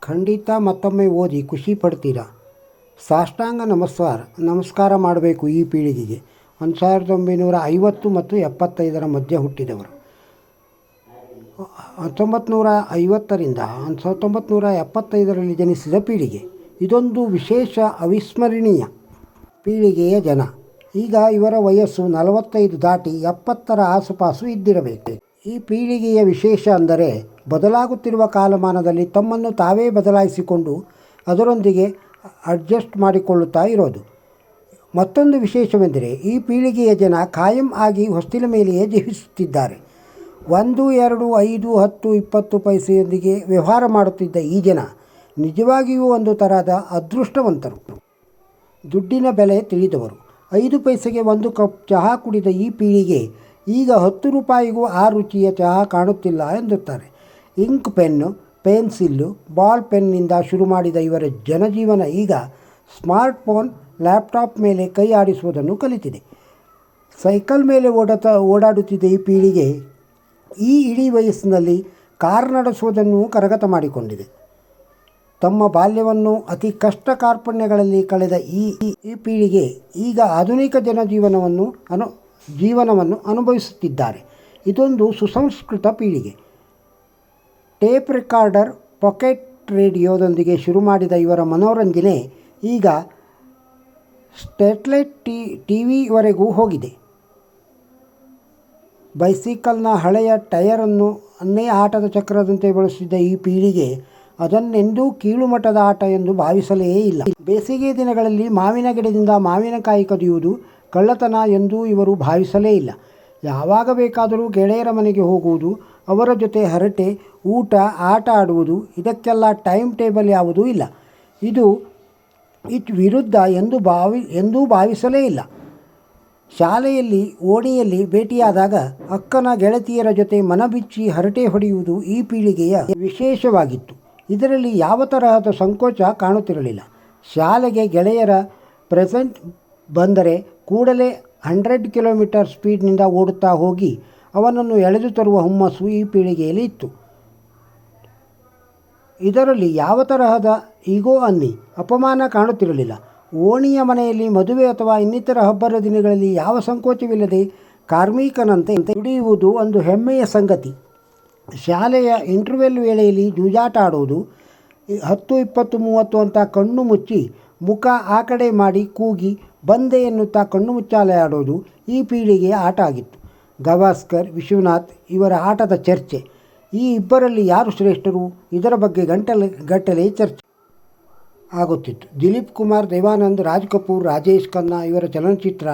ಖಂಡಿತ ಮತ್ತೊಮ್ಮೆ ಓದಿ ಖುಷಿ ಪಡ್ತೀರಾ. ಸಾಷ್ಟಾಂಗ ನಮಸ್ಕಾರ ಮಾಡಬೇಕು ಈ ಪೀಳಿಗೆಗೆ. 1950 ಮತ್ತು 75 ಮಧ್ಯೆ ಹುಟ್ಟಿದವರು. 1950ರಿಂದ 1975ರಲ್ಲಿ ಜನಿಸಿದ ಪೀಳಿಗೆ. ಇದೊಂದು ವಿಶೇಷ ಅವಿಸ್ಮರಣೀಯ ಪೀಳಿಗೆಯ ಜನ. ಈಗ ಇವರ ವಯಸ್ಸು 45 ದಾಟಿ 70ರ ಆಸುಪಾಸು ಇದ್ದಿರಬೇಕು. ಈ ಪೀಳಿಗೆಯ ವಿಶೇಷ ಅಂದರೆ ಬದಲಾಗುತ್ತಿರುವ ಕಾಲಮಾನದಲ್ಲಿ ತಮ್ಮನ್ನು ತಾವೇ ಬದಲಾಯಿಸಿಕೊಂಡು ಅದರೊಂದಿಗೆ ಅಡ್ಜಸ್ಟ್ ಮಾಡಿಕೊಳ್ಳುತ್ತಾ ಇರೋದು. ಮತ್ತೊಂದು ವಿಶೇಷವೆಂದರೆ ಈ ಪೀಳಿಗೆಯ ಜನ ಕಾಯಂ ಆಗಿ ಹೊಸ್ತಿಲ ಮೇಲೆಯೇ ಜೀವಿಸುತ್ತಿದ್ದಾರೆ. 1, 2, 5, 10, 20 ಪೈಸೆಯೊಂದಿಗೆ ವ್ಯವಹಾರ ಮಾಡುತ್ತಿದ್ದ ಈ ಜನ ನಿಜವಾಗಿಯೂ ಒಂದು ತರಹದ ಅದೃಷ್ಟವಂತರು. ದುಡ್ಡಿನ ಬೆಲೆ ತಿಳಿದವರು. 5 ಪೈಸೆಗೆ 1 ಕಪ್ ಚಹಾ ಕುಡಿದ ಈ ಪೀಳಿಗೆ ಈಗ 10 ರೂಪಾಯಿಗೂ ಆ ರುಚಿಯ ಚಹಾ ಕಾಣುತ್ತಿಲ್ಲ ಎಂದುತ್ತಾರೆ. ಇಂಕ್ ಪೆನ್ನು, ಪೆನ್ಸಿಲ್ಲು, ಬಾಲ್ ಪೆನ್ನಿಂದ ಶುರು ಮಾಡಿದ ಇವರ ಜನಜೀವನ ಈಗ ಸ್ಮಾರ್ಟ್ಫೋನ್, ಲ್ಯಾಪ್ಟಾಪ್ ಮೇಲೆ ಕೈ ಆಡಿಸುವುದನ್ನು ಕಲಿತಿದೆ. ಸೈಕಲ್ ಮೇಲೆ ಓಡಾಡುತ್ತಿದ್ದ ಈ ಪೀಳಿಗೆ ಈ ಇಡೀ ವಯಸ್ಸಿನಲ್ಲಿ ಕಾರ್ ನಡೆಸುವುದನ್ನು ಕರಗತ ಮಾಡಿಕೊಂಡಿದೆ. ತಮ್ಮ ಬಾಲ್ಯವನ್ನು ಅತಿ ಕಷ್ಟ ಕಾರ್ಪಣ್ಯಗಳಲ್ಲಿ ಕಳೆದ ಈ ಪೀಳಿಗೆ ಈಗ ಆಧುನಿಕ ಜೀವನವನ್ನು ಅನುಭವಿಸುತ್ತಿದ್ದಾರೆ. ಇದೊಂದು ಸುಸಂಸ್ಕೃತ ಪೀಳಿಗೆ. ಟೇಪ್ ರೆಕಾರ್ಡರ್, ಪಾಕೆಟ್ ರೇಡಿಯೋದೊಂದಿಗೆ ಶುರು ಮಾಡಿದ ಇವರ ಮನೋರಂಜನೆ ಈಗ ಸ್ಯಾಟಲೈಟ್ ಟಿವಿವರೆಗೂ ಹೋಗಿದೆ. ಬೈಸಿಕಲ್ನ ಹಳೆಯ ಟಯರನ್ನೇ ಆಟದ ಚಕ್ರದಂತೆ ಬಳಸುತ್ತಿದ್ದ ಈ ಪೀಳಿಗೆ ಅದನ್ನೆಂದೂ ಕೀಳುಮಟ್ಟದ ಆಟ ಎಂದು ಭಾವಿಸಲೇ ಇಲ್ಲ. ಬೇಸಿಗೆ ದಿನಗಳಲ್ಲಿ ಮಾವಿನ ಗಿಡದಿಂದ ಮಾವಿನಕಾಯಿ ಕದಿಯುವುದು ಕಳ್ಳತನ ಎಂದು ಇವರು ಭಾವಿಸಲೇ ಇಲ್ಲ. ಯಾವಾಗ ಬೇಕಾದರೂ ಗೆಳೆಯರ ಮನೆಗೆ ಹೋಗುವುದು, ಅವರ ಜೊತೆ ಹರಟೆ, ಊಟ, ಆಟ ಆಡುವುದು, ಇದಕ್ಕೆಲ್ಲ ಟೈಮ್ ಟೇಬಲ್ ಯಾವುದೂ ಇಲ್ಲ. ಇದು ವಿರುದ್ಧ ಎಂದೂ ಭಾವಿಸಲೇ ಇಲ್ಲ. ಶಾಲೆಯಲ್ಲಿ ಓಣಿಯಲ್ಲಿ ಭೇಟಿಯಾದಾಗ ಅಕ್ಕನ ಗೆಳತಿಯರ ಜೊತೆ ಮನಬಿಚ್ಚಿ ಹರಟೆ ಹೊಡೆಯುವುದು ಈ ಪೀಳಿಗೆಯ ವಿಶೇಷವಾಗಿತ್ತು. ಇದರಲ್ಲಿ ಯಾವ ತರಹದ ಸಂಕೋಚ ಕಾಣುತ್ತಿರಲಿಲ್ಲ. ಶಾಲೆಗೆ ಗೆಳೆಯರ ಪ್ರೆಸೆಂಟ್ ಬಂದರೆ ಕೂಡಲೇ 100 ಕಿಲೋಮೀಟರ್ ಸ್ಪೀಡ್ನಿಂದ ಓಡುತ್ತಾ ಹೋಗಿ ಅವನನ್ನು ಎಳೆದು ತರುವ ಹುಮ್ಮಸ್ಸು ಈ ಪೀಳಿಗೆಯಲ್ಲಿ ಇತ್ತು. ಇದರಲ್ಲಿ ಯಾವ ತರಹದ ಈಗೋ ಅಪಮಾನ ಕಾಣುತ್ತಿರಲಿಲ್ಲ. ಓಣಿಯ ಮನೆಯಲ್ಲಿ ಮದುವೆ ಅಥವಾ ಇನ್ನಿತರ ಹಬ್ಬದ ದಿನಗಳಲ್ಲಿ ಯಾವ ಸಂಕೋಚವಿಲ್ಲದೆ ಕಾರ್ಮಿಕನಂತೆ ದುಡಿಯುವುದು ಒಂದು ಹೆಮ್ಮೆಯ ಸಂಗತಿ. ಶಾಲೆಯ ಇಂಟರ್ವೆಲ್ ವೇಳೆಯಲ್ಲಿ ಜೂಜಾಟ ಆಡುವುದು, 10, 20, 30 ಅಂತ ಕಣ್ಣು ಮುಚ್ಚಿ ಮುಖ ಆ ಕಡೆ ಮಾಡಿ ಕೂಗಿ ಬಂದೆ ಎನ್ನುತ್ತಾ ಕಣ್ಣು ಮುಚ್ಚಾಲೆ ಆಡೋದು ಈ ಪೀಳಿಗೆಯ ಆಟ ಆಗಿತ್ತು. ಗವಾಸ್ಕರ್, ವಿಶ್ವನಾಥ್ ಇವರ ಆಟದ ಚರ್ಚೆ. ಈ ಇಬ್ಬರಲ್ಲಿ ಯಾರು ಶ್ರೇಷ್ಠರು, ಇದರ ಬಗ್ಗೆ ಗಟ್ಟಲೆ ಚರ್ಚೆ ಆಗುತ್ತಿತ್ತು. ದಿಲೀಪ್ ಕುಮಾರ್, ದೇವಾನಂದ್, ರಾಜ್ ಕಪೂರ್, ರಾಜೇಶ್ ಖನ್ನಾ ಇವರ ಚಲನಚಿತ್ರ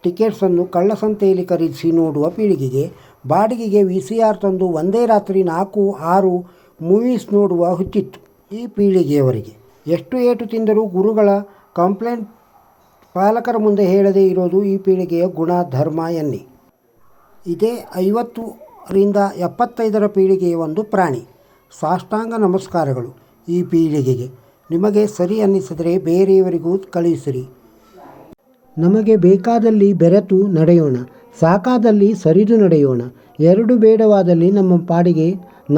ಟಿಕೆಟ್ಸನ್ನು ಕಳ್ಳಸಂತೆಯಲ್ಲಿ ಖರೀದಿಸಿ ನೋಡುವ ಪೀಳಿಗೆಗೆ ಬಾಡಿಗೆಗೆ VCR ತಂದು ಒಂದೇ ರಾತ್ರಿ 4, 6 ಮೂವೀಸ್ ನೋಡುವ ಹುಚ್ಚಿತ್ತು ಈ ಪೀಳಿಗೆಯವರಿಗೆ. ಎಷ್ಟು ಏಟು ತಿಂದರೂ ಗುರುಗಳ ಕಂಪ್ಲೇಂಟ್ ಪಾಲಕರ ಮುಂದೆ ಹೇಳದೇ ಇರೋದು ಈ ಪೀಳಿಗೆಯ ಗುಣ, ಧರ್ಮ ಎನ್ನಿ. ಇದೇ 50ರಿಂದ 75ರ ಪೀಳಿಗೆಯ ಒಂದು ಪ್ರಾಣಿ. ಸಾಷ್ಟಾಂಗ ನಮಸ್ಕಾರಗಳು ಈ ಪೀಳಿಗೆಗೆ. ನಿಮಗೆ ಸರಿ ಅನ್ನಿಸಿದರೆ ಬೇರೆಯವರಿಗೂ ಕಳುಹಿಸಿರಿ. ನಮಗೆ ಬೇಕಾದಲ್ಲಿ ಬೆರೆತು ನಡೆಯೋಣ, ಸಾಕಾದಲ್ಲಿ ಸರಿದು ನಡೆಯೋಣ. 2 ಬೇಡವಾದಲ್ಲಿ ನಮ್ಮ ಪಾಡಿಗೆ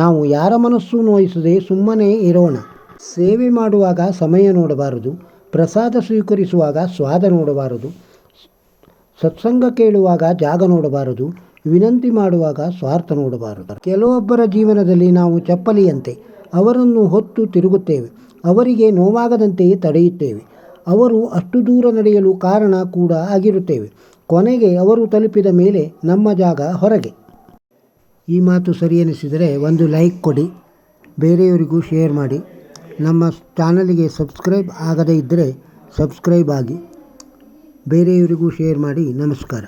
ನಾವು ಯಾರ ಮನಸ್ಸು ನೋಯಿಸದೆ ಸುಮ್ಮನೆ ಇರೋಣ. ಸೇವೆ ಮಾಡುವಾಗ ಸಮಯ ನೋಡಬಾರದು, ಪ್ರಸಾದ ಸ್ವೀಕರಿಸುವಾಗ ಸ್ವಾದ ನೋಡಬಾರದು, ಸತ್ಸಂಗ ಕೇಳುವಾಗ ಜಾಗ ನೋಡಬಾರದು, ವಿನಂತಿ ಮಾಡುವಾಗ ಸ್ವಾರ್ಥ ನೋಡಬಾರದು. ಕೆಲವೊಬ್ಬರ ಜೀವನದಲ್ಲಿ ನಾವು ಚಪ್ಪಲಿಯಂತೆ ಅವರನ್ನು ಹೊತ್ತು ತಿರುಗುತ್ತೇವೆ, ಅವರಿಗೆ ನೋವಾಗದಂತೆ ತಡೆಯುತ್ತೇವೆ, ಅವರು ಅಷ್ಟು ದೂರ ನಡೆಯಲು ಕಾರಣ ಕೂಡ ಆಗಿರುತ್ತೇವೆ. ಕೊನೆಗೆ ಅವರು ತಲುಪಿದ ಮೇಲೆ ನಮ್ಮ ಜಾಗ ಹೊರಗೆ. ಈ ಮಾತು ಸರಿ ಎನಿಸಿದರೆ ಒಂದು ಲೈಕ್ ಕೊಡಿ, ಬೇರೆಯವರಿಗೂ ಶೇರ್ ಮಾಡಿ. ನಮ್ಮ ಚಾನಲಿಗೆ ಸಬ್ಸ್ಕ್ರೈಬ್ ಆಗದೇ ಇದ್ದರೆ ಸಬ್ಸ್ಕ್ರೈಬ್ ಆಗಿ, ಬೇರೆಯವರಿಗೂ ಶೇರ್ ಮಾಡಿ. ನಮಸ್ಕಾರ.